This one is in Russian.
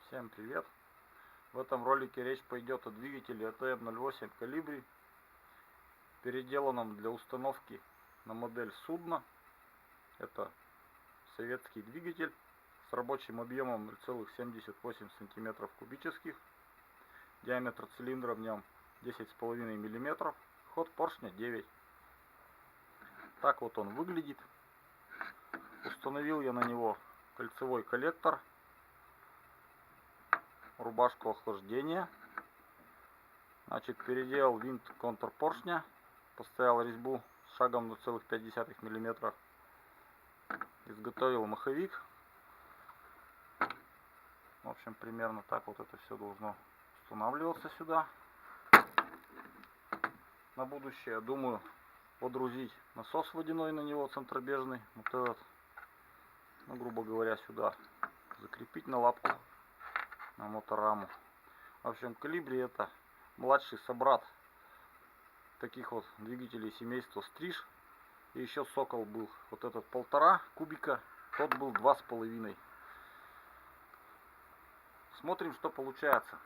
Всем привет! В этом ролике речь пойдет о двигателе АТМ-08 Колибри, переделанном для установки на модель судна. Это советский двигатель с рабочим объемом 0,78 см кубических. Диаметр цилиндра в нем 10,5 мм. Ход поршня 9. Так вот он выглядит. Установил я на него кольцевой коллектор, рубашку охлаждения. Значит, переделал винт контур поршня, поставил резьбу с шагом 0,5 мм, изготовил маховик. В общем, примерно так вот это все должно устанавливаться сюда. На будущее, я думаю, водрузить насос водяной на него, центробежный, вот этот, ну, грубо говоря, сюда закрепить на лапку, на мотораму. В общем, Колибри — это младший собрат таких вот двигателей семейства Стриж. И еще Сокол был. Вот этот 1,5 кубика, тот был 2,5. Смотрим, что получается.